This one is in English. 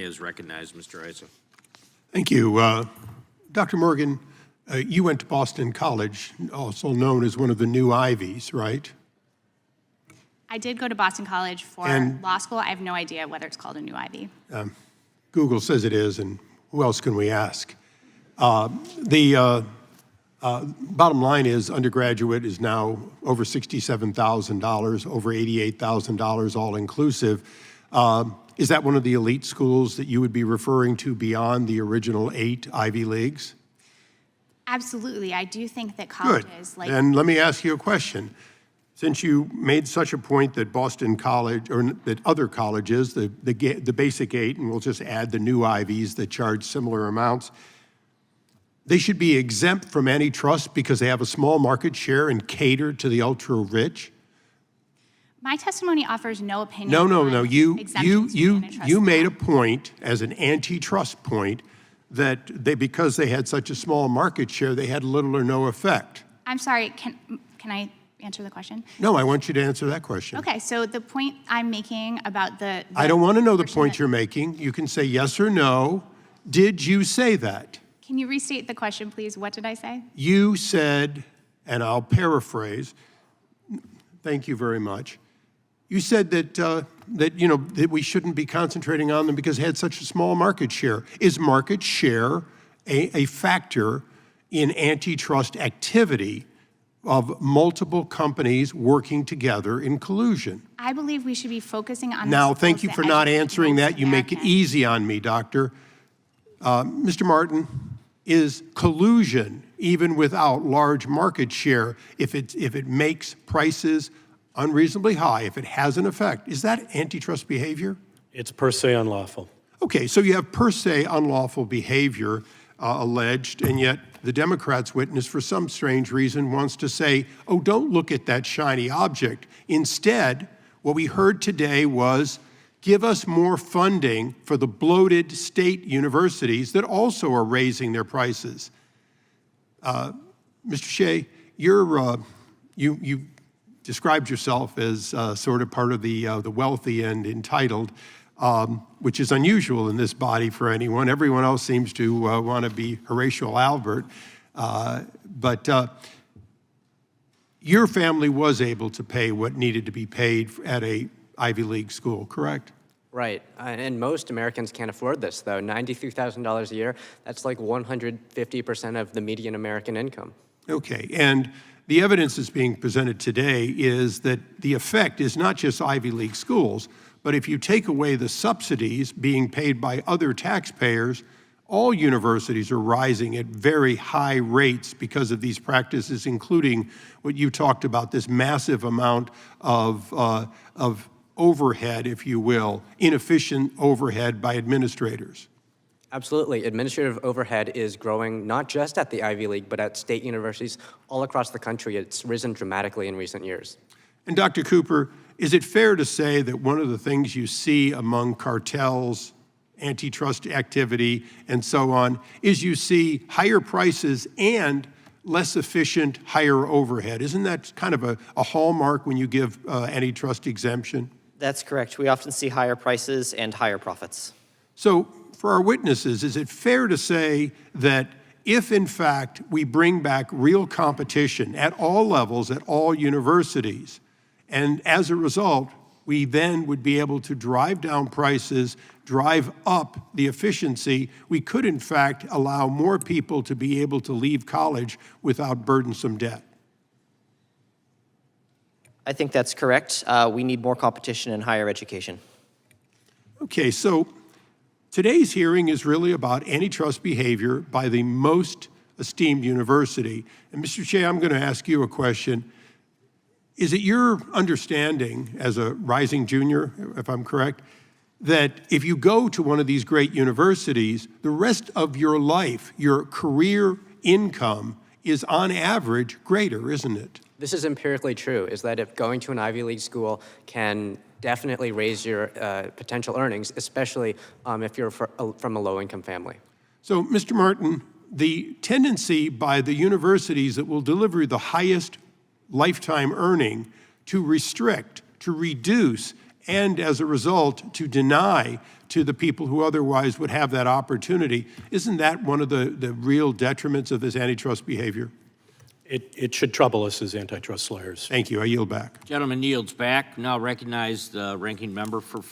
Is recognized, Mr. Issa. Thank you. Dr. Morgan, you went to Boston College, also known as one of the new Ivies, right? I did go to Boston College for law school. I have no idea whether it's called a new Ivy. Google says it is, and who else can we ask? The bottom line is undergraduate is now over $67,000, over $88,000 all inclusive. Is that one of the elite schools that you would be referring to beyond the original 8 Ivy Leagues? Absolutely. I do think that colleges Good. And let me ask you a question. Since you made such a point that Boston College, or that other colleges, the basic 8, and we'll just add the new Ivies that charge similar amounts, they should be exempt from antitrust because they have a small market share and cater to the ultra-rich? My testimony offers no opinion. No. You made a law. point as an antitrust point that because they had such a small market share, they had little or no effect. I'm sorry, can I answer the question? No, I want you to answer that question. Okay, so the point I'm making about the I don't want to know the point you're making. You can say yes or no. Did you say that? Can you restate the question, please? What did I say? You said, and I'll paraphrase, thank you very much. You said that we shouldn't be concentrating on them because they had such a small market share. Is market share a factor in antitrust activity of multiple companies working together in collusion? I believe we should be focusing on. Now, thank you for not answering that. You make it easy on me, Doctor. Mr. Martin, is collusion, even without large market share, if it makes prices unreasonably high, if it has an effect, is that antitrust behavior? It's per se unlawful. Okay, so you have per se unlawful behavior alleged, and yet the Democrats' witness, for some strange reason, wants to say, oh, don't look at that shiny object. Instead, what we heard today was, give us more funding for the bloated state universities that also are raising their prices. Mr. Shea, you described yourself as sort of part of the wealthy and entitled, which is unusual in this body for anyone. Everyone else seems to want to be Horatio Albert. But your family was able to pay what needed to be paid at a Ivy League school, correct? Right, and most Americans can't afford this, though. $93,000 a year, that's like 150% of the median American income. Okay, and the evidence that's being presented today is that the effect is not just Ivy League schools, but if you take away the subsidies being paid by other taxpayers, all universities are rising at very high rates because of these practices, including what you talked about, this massive amount of overhead, if you will, inefficient overhead by administrators. Absolutely. Administrative overhead is growing not just at the Ivy League, but at state universities all across the country. It's risen dramatically in recent years. And Dr. Cooper, is it fair to say that one of the things you see among cartels, antitrust activity, and so on, is you see higher prices and less efficient, higher overhead? Isn't that kind of a hallmark when you give antitrust exemption? That's correct. We often see higher prices and higher profits. So for our witnesses, is it fair to say that if, in fact, we bring back real competition at all levels, at all universities, and as a result, we then would be able to drive down prices, drive up the efficiency, we could, in fact, allow more people to be able to leave college without burdensome debt? I think that's correct. We need more competition in higher education. Okay, so today's hearing is really about antitrust behavior by the most esteemed university. And Mr. Shea, I'm going to ask you a question. Is it your understanding as a rising junior, if I'm correct, that if you go to one of these great universities, the rest of your life, your career income is on average greater, isn't it? This is empirically true, is that if going to an Ivy League school can definitely raise your potential earnings, especially if you're from a low-income family. So, Mr. Martin, the tendency by the universities that will deliver the highest lifetime earning to restrict, to reduce, and as a result, to deny to the people who otherwise would have that opportunity. Isn't that one of the real detriments of this antitrust behavior? It should trouble us as antitrust lawyers. Thank you. I yield back. Gentleman yields back. Now recognize the ranking member for